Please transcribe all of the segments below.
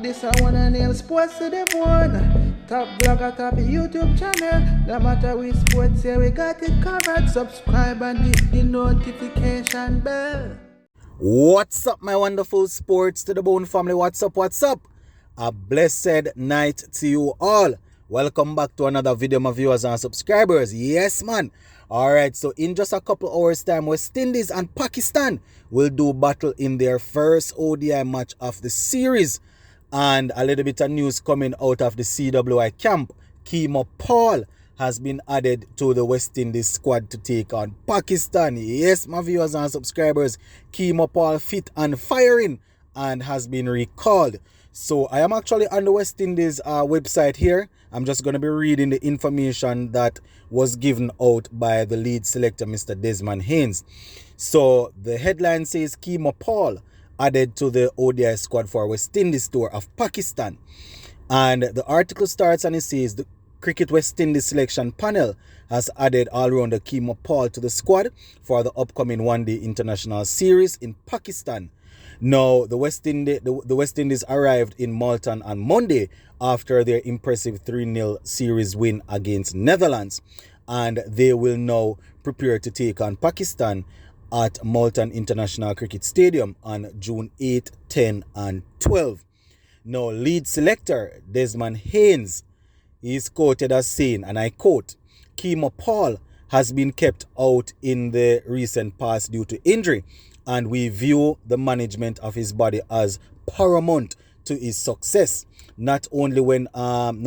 This I wanna nail sports to the bone. Top blogger, top YouTube channel. No matter which sports, here we got it covered. Subscribe and hit the notification bell. What's up, my wonderful sports to the bone family? What's up? What's up? A blessed night to you all. Welcome back to another video, my viewers and subscribers. Yes, man. Alright, so in just a couple hours time, West Indies and Pakistan will do battle in their first ODI match of the series. And a little bit of news coming out of the CWI camp. Kemo Paul has been added to the West Indies squad to take on Pakistan. Yes, my viewers and subscribers, Kemo Paul fit and firing and has been recalled. So I am actually on the West Indies website here. I'm just going to be reading the information that was given out by the lead selector, Mr. Desmond Haynes. So the headline says Kemo Paul added to the ODI squad for West Indies tour of Pakistan. And the article starts and it says the Cricket West Indies selection panel has added all-rounder Kemo Paul to the squad for the upcoming one-day international series in Pakistan. Now, the West Indies arrived in Malta on Monday after their impressive 3-0 series win against Netherlands. And they will now prepare to take on Pakistan at Malta International Cricket Stadium on June 8, 10 and 12. Now, lead selector Desmond Haynes is quoted as saying, and I quote, Kemo Paul has been kept out in the recent past due to injury, and we view the management of his body as paramount to his success, not only when on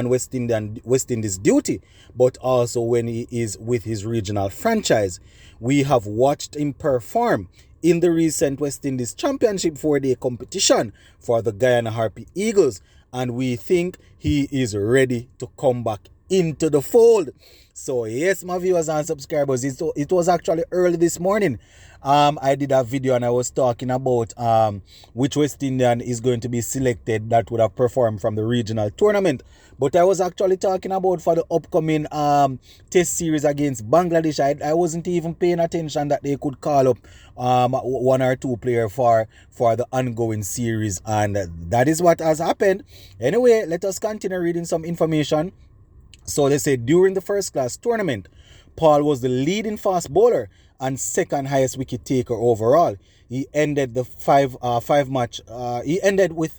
West Indies duty, but also when he is with his regional franchise. We have watched him perform in the recent West Indies Championship 4-day competition for the Guyana Harpy Eagles, and we think he is ready to come back into the fold. So yes, my viewers and subscribers, it was actually early this morning. I did a video and I was talking about which West Indian is going to be selected that would have performed from the regional tournament. But I was actually talking about for the upcoming test series against Bangladesh. I wasn't even paying attention that they could call up one or two players for the ongoing series, and that is what has happened. Anyway, let us continue reading some information. So they say during the first class tournament, Paul was the leading fast bowler and second highest wicket taker overall. He ended the he ended with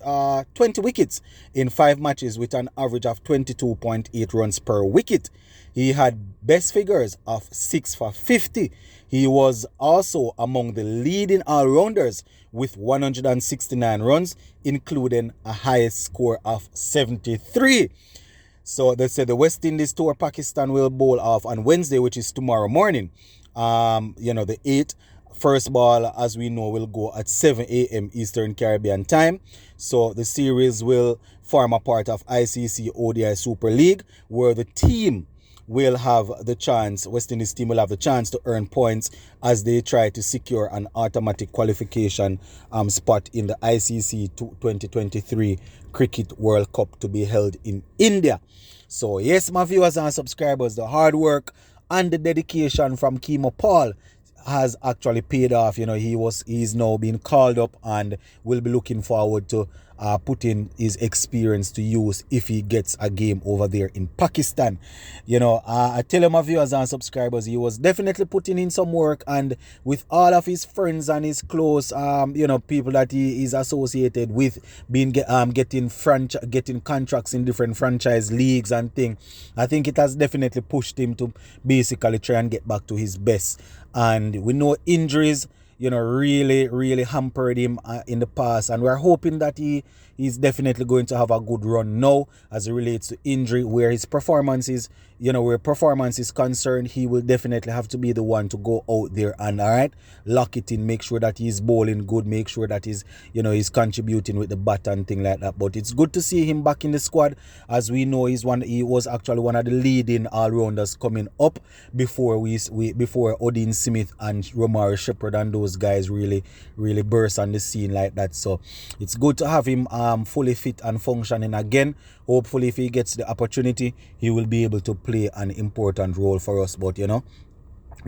20 wickets in 5 matches with an average of 22.8 runs per wicket. He had best figures of 6 for 50. He was also among the leading all-rounders with 169 runs, including a highest score of 73. So they say the West Indies tour Pakistan will bowl off on Wednesday, which is tomorrow morning. The 8th. First ball, as we know, will go at 7 a.m. Eastern Caribbean time. So the series will form a part of ICC ODI Super League, where the team will have the chance, West Indies team will have the chance to earn points as they try to secure an automatic qualification spot in the ICC 2023 Cricket World Cup to be held in India. So yes, my viewers and subscribers, the hard work and the dedication from Kemo Paul has actually paid off. He's now been called up and will be looking forward to putting his experience to use if he gets a game over there in Pakistan. I tell him, my viewers and subscribers, he was definitely putting in some work, and with all of his friends and his close people that he is associated with being getting contracts in different franchise leagues and things, I think it has definitely pushed him to basically try and get back to his best. And we know injuries really hampered him in the past, and we're hoping that he's definitely going to have a good run now as it relates to injury, where his performances, where performance is concerned. He will definitely have to be the one to go out there and lock it in, make sure that he's bowling good, make sure that he's contributing with the bat and thing like that. But it's good to see him back in the squad. As we know, he was actually one of the leading all-rounders coming up before Odin Smith and Romari Shepherd and those guys really burst on the scene like that. So it's good to have him fully fit and functioning again. Hopefully, if he gets the opportunity, he will be able to play an important role for us. But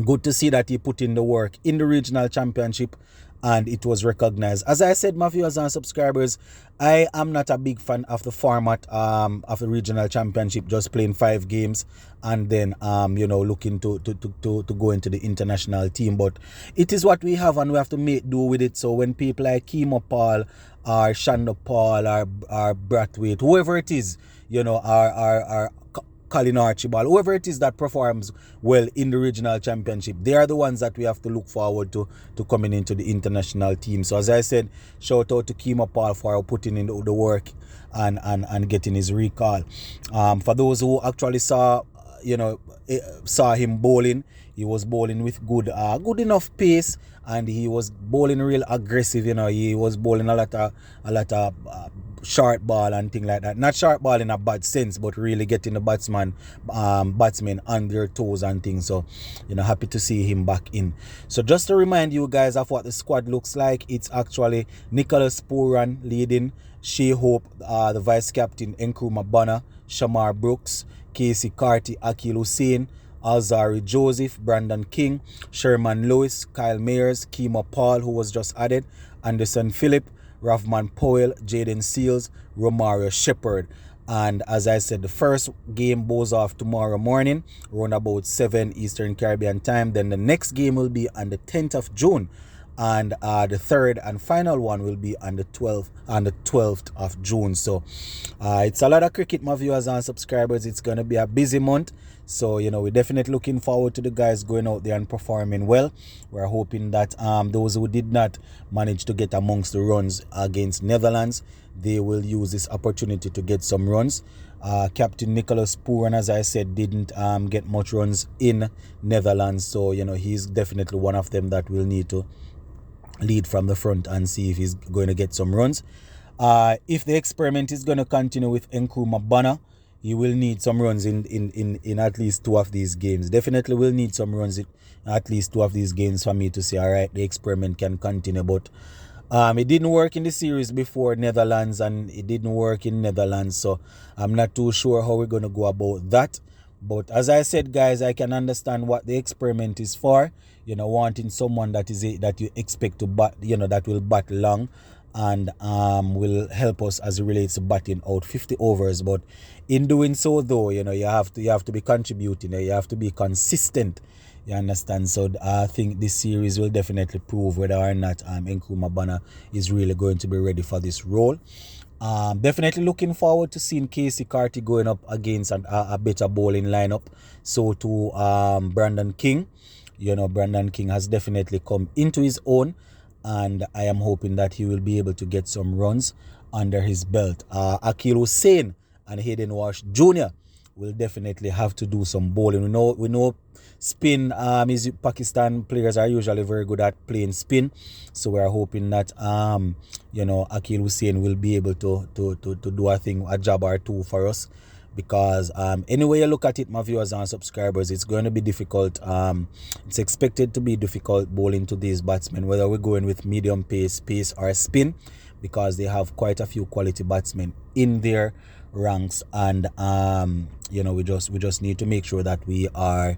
good to see that he put in the work in the regional championship and it was recognized. As I said, my viewers and subscribers, I am not a big fan of the format of the regional championship, just playing 5 games and then looking to go into the international team. But it is what we have, and we have to make do with it. So when people like Kemo Paul or Shando Paul or Brathwaite, whoever it is, are Colin Archibald, whoever it is that performs well in the regional championship, they are the ones that we have to look forward to coming into the international team. So as I said, shout out to Kemo Paul for putting in the work and getting his recall. For those who actually saw him bowling, he was bowling with good enough pace, and he was bowling real aggressive. He was bowling a lot of short ball and thing like that. Not short ball in a bad sense, but really getting the batsmen on their toes and things. So, happy to see him back in. So just to remind you guys of what the squad looks like, it's actually Nicholas Pooran leading, Shea Hope, the vice captain, Nkrumah Bonner, Shamar Brooks, Casey Carty, Akil Hussain, Alzari Joseph, Brandon King, Sherman Lewis, Kyle Mayers, Kemo Paul, who was just added, Anderson Phillip, Ravman Powell, Jaden Seals, Romario Shepherd. And as I said, the first game goes off tomorrow morning around about 7 Eastern Caribbean time. Then the next game will be on the 10th of June. And the third and final one will be on the 12th of June. So it's a lot of cricket, my viewers and subscribers. It's going to be a busy month. So, we're definitely looking forward to the guys going out there and performing well. We're hoping that those who did not manage to get amongst the runs against Netherlands, they will use this opportunity to get some runs. Captain Nicholas Pooran, as I said, didn't get much runs in Netherlands. So, he's definitely one of them that will need to lead from the front and see if he's going to get some runs. If the experiment is going to continue with Nkrumah Bonner, he will need some runs in at least 2 of these games. Definitely will need some runs in at least 2 of these games for me to say, all right, the experiment can continue. But it didn't work in the series before Netherlands, and it didn't work in Netherlands. So I'm not too sure how we're going to go about that. But as I said, guys, I can understand what the experiment is for. Wanting someone that you expect to bat, that will bat long and will help us as it relates to batting out 50 overs. But in doing so, though, you have to be contributing. You have to be consistent. You understand? So I think this series will definitely prove whether or not Nkrumah Bonner is really going to be ready for this role. Definitely looking forward to seeing Casey Carty going up against a better bowling lineup. So to Brandon King. Brandon King has definitely come into his own, and I am hoping that he will be able to get some runs under his belt. Akil Hussain and Hayden Walsh Jr. will definitely have to do some bowling. We know spin. Pakistan players are usually very good at playing spin, so we are hoping that Akil Hussain will be able to do a job or two for us. Because anyway you look at it, my viewers and subscribers, it's going to be difficult. It's expected to be difficult bowling to these batsmen, whether we're going with medium pace or spin, because they have quite a few quality batsmen in their ranks. And we just need to make sure that we are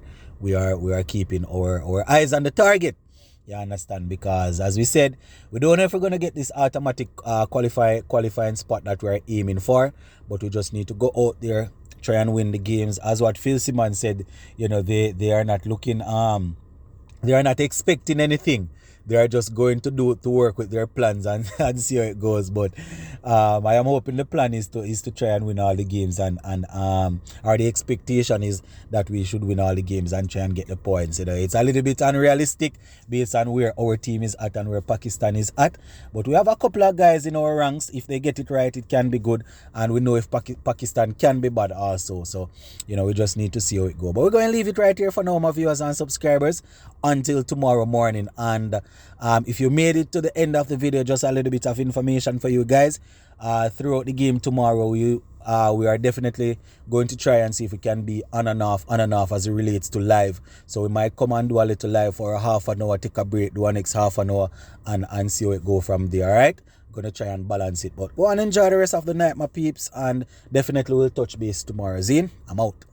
keeping our eyes on the target. You understand? Because as we said, we don't know if we're going to get this automatic qualifying spot that we're aiming for, but we just need to go out there, try and win the games. As what Phil Simmons said, they are not looking they are not expecting anything. They are just going to work with their plans and see how it goes. But I am hoping the plan is to try and win all the games, and or the expectation is that we should win all the games and try and get the points. It's a little bit unrealistic based on where our team is at and where Pakistan is at. But we have a couple of guys in our ranks. If they get it right, it can be good, and we know if Pakistan can be bad also. So we just need to see how it goes. But we're going to leave it right here for now, my viewers and subscribers, until tomorrow morning. And if you made it to the end of the video, just a little bit of information for you guys. Throughout the game tomorrow, we are definitely going to try and see if we can be on and off as it relates to live. So we might come and do a little live for a half an hour, take a break, do a next half an hour, and see how it go from there. All right, gonna try and balance it. But go and enjoy the rest of the night, my peeps, and definitely we'll touch base tomorrow. Zine, I'm out.